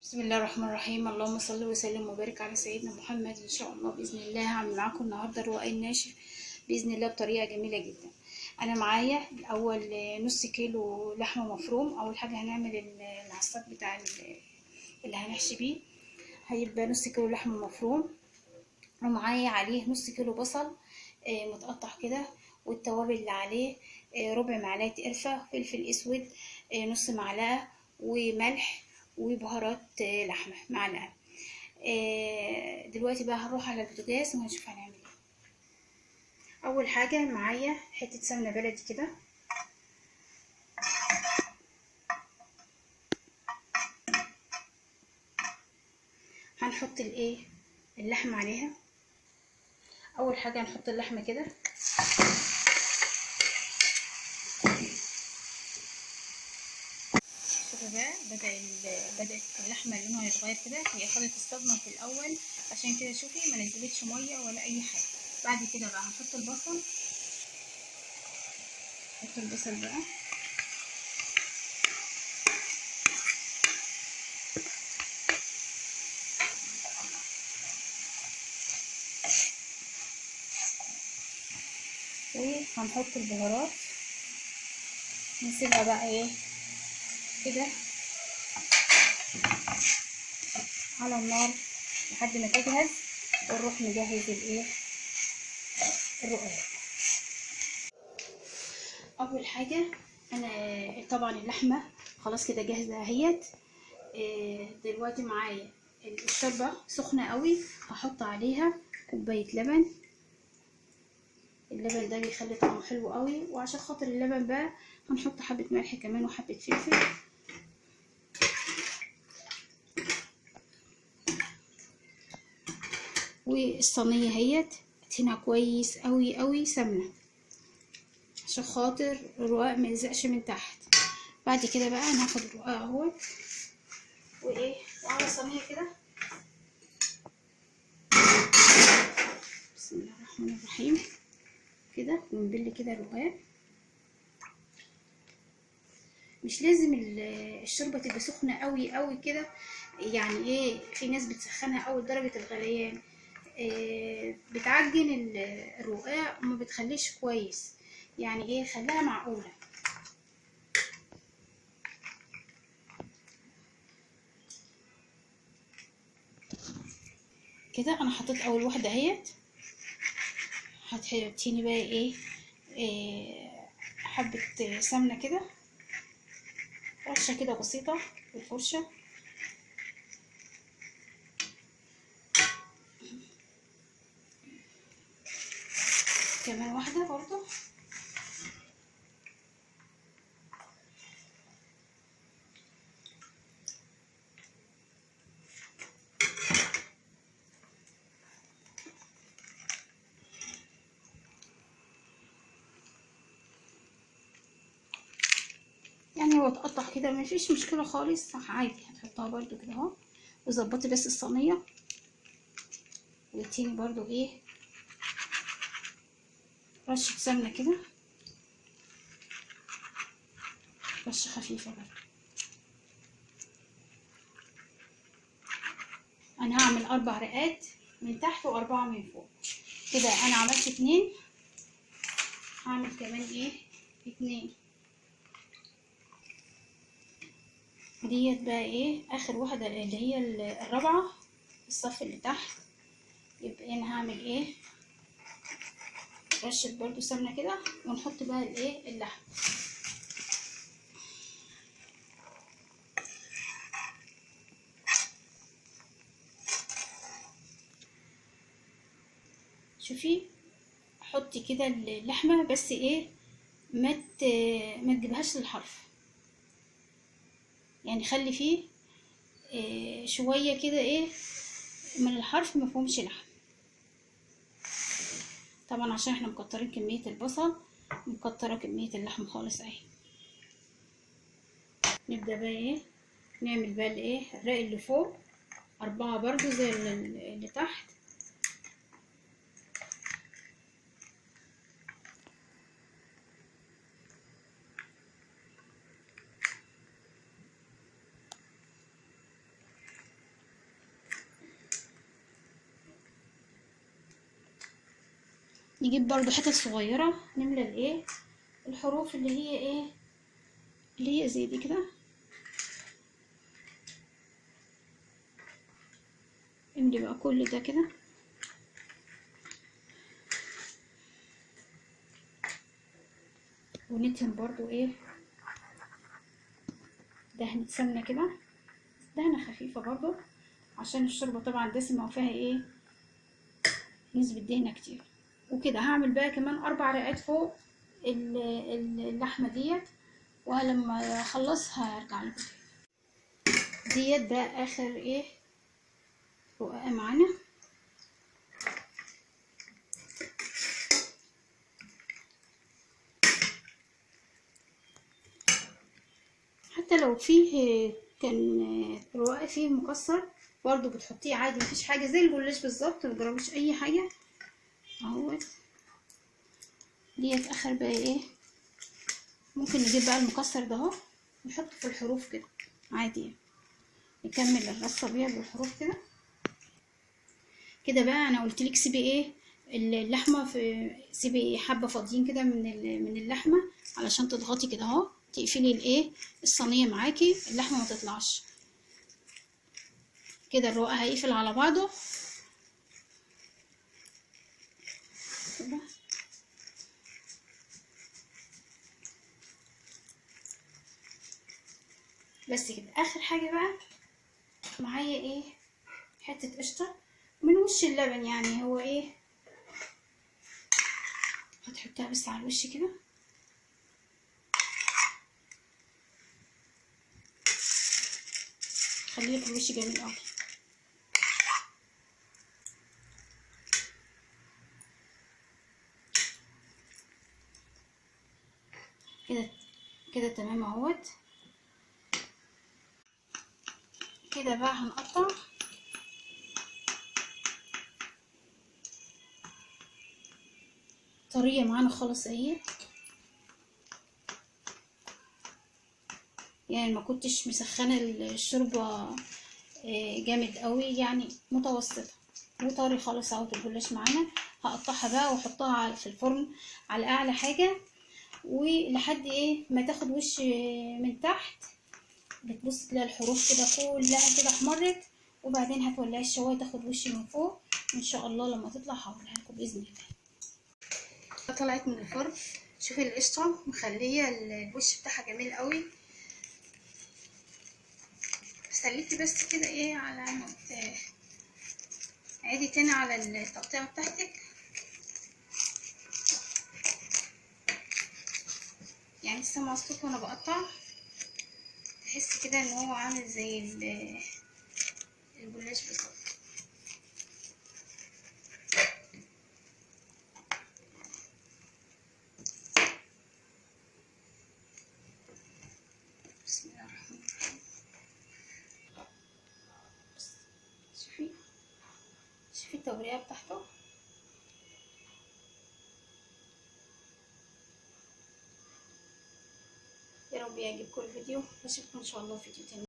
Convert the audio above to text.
بسم الله الرحمن الرحيم. اللهم صل وسلم وبارك على سيدنا محمد. ان شاء الله باذن الله هعمل معاكم النهارده الرقاق الناشف باذن الله بطريقه جميله جدا. انا معايا الاول نص كيلو لحمه مفروم. اول حاجه هنعمل العصاج بتاع اللي هنحشي بيه. هيبقى نص كيلو لحمه مفروم، ومعايا عليه نص كيلو بصل متقطع كده، والتوابل اللي عليه ربع معلقه قرفه، فلفل اسود نص معلقه، وملح، وبهارات لحمه معلقه. دلوقتي بقى هنروح على البوتاجاز وهنشوف هنعمل ايه. اول حاجه معايا حته سمنه بلدي كده، هنحط اللحمه عليها. اول حاجه هنحط اللحمه كده، شوفوا بقى بدأت اللحمة لونها يتغير كده. هي خدت الصدمة في الأول، عشان كده شوفي ما نزلتش مية ولا أي حاجة. بعد كده بقى هنحط البصل. نحط البصل بقى، وهنحط البهارات. نسيبها بقى كده على النار لحد ما تجهز، ونروح نجهز الرقاق. اول حاجه انا طبعا اللحمه خلاص كده جاهزه اهيت. دلوقتي معايا الشوربه سخنه قوي، هحط عليها كوبايه لبن. اللبن ده بيخلي طعمه حلو قوي، وعشان خاطر اللبن بقى هنحط حبه ملح كمان وحبه فلفل. والصينيه اهيت ادهنها كويس قوي قوي سمنه، عشان خاطر الرقاق ما يلزقش من تحت. بعد كده بقى انا هاخد الرقاق اهوت وعلى صينيه كده. بسم الله الرحمن الرحيم كده، ونبل كده الرقاق. مش لازم الشوربه تبقى سخنه قوي قوي كده، يعني في ناس بتسخنها قوي لدرجه الغليان، بتعجن الرقاق وما بتخليش كويس. يعني خليها معقوله كده. انا حطيت اول واحده اهيت. هتحطيني بقى حبه سمنه كده، رشه كده بسيطه بالفرشه. كمان واحده برضو. يعني هو اتقطع كده مفيش مشكله خالص، عادي هتحطها برضو كده اهو. وظبطي بس الصينيه، واديني برضو رشه سمنه كده، رشه خفيفه برضو. انا هعمل 4 رقات من تحت و4 من فوق كده. انا عملت 2، هعمل كمان 2. ديت بقى اخر واحده اللي هي الرابعه في الصف اللي تحت. يبقى انا هعمل رشه برضو سمنه كده، ونحط بقى اللحم. شوفي، حطي كده اللحمه بس ما تجيبهاش للحرف، يعني خلي فيه شويه كده من الحرف ما فيهمش لحم. طبعا عشان احنا مكترين كميه البصل، مكتره كميه اللحم خالص اهي. نبدا بقى نعمل بقى الرق اللي فوق 4 برضو زي اللي تحت. نجيب برضو حتت صغيرة نملى الايه الحروف اللي هي ايه اللي هي زي دي كده، املي بقى كل ده كده. وندهن برضو ايه دهنة سمنة كده، دهنة خفيفة برضو عشان الشوربة طبعا دسمة وفيها ايه نسبة دهنة كتير. وكده هعمل بقى كمان 4 رقات فوق اللحمة ديت، ولما اخلصها هرجع لكم. ديت بقى اخر ايه رقاقة معانا. حتى لو فيه كان رقاق فيه مكسر برضو بتحطيه عادي، مفيش حاجة، زي الجلاش بالظبط، متجربوش اي حاجة اهوت. ديت اخر بقى ايه، ممكن نجيب بقى المكسر ده اهو نحطه في الحروف كده عادي يعني. نكمل الرصه بيها بالحروف كده. كده بقى انا قلت لك سيبي ايه اللحمه في، سيبي حبه فاضيين كده من اللحمه علشان تضغطي كده اهو، تقفلي الايه الصينيه معاكي اللحمه ما تطلعش كده. الرقاق هيقفل على بعضه كده. بس كده. اخر حاجه بقى معايا ايه حته قشطه من وش اللبن، يعني هو ايه هتحطها بس على الوش كده. خلي لك الوش جميل قوي كده. كده تمام اهوت. كده بقى هنقطع طريه معانا خالص اهي، يعني ما كنتش مسخنه الشوربه جامد قوي، يعني متوسطه وطري خالص اهو الجلاش معانا. هقطعها بقى واحطها في الفرن على اعلى حاجه، ولحد ايه ما تاخد وش من تحت. بتبص تلاقي الحروف كده كلها كده احمرت، وبعدين هتولعي الشوايه تاخد وش من فوق. ان شاء الله لما تطلع هوريها لكم باذن الله. طلعت من الفرن، شوفي القشطه مخليه الوش بتاعها جميل قوي. خليكي بس كده ايه على ما عيدي تاني على التقطيعه بتاعتك، يعني سامعه الصوت وانا بقطع، تحس كده ان هو عامل زي الجلاش بالظبط. بسم الله الرحمن الرحيم. شوفي التوريقه بتاعته. يا رب يعجبكم الفيديو، اشوفكم ان شاء الله في فيديو تاني.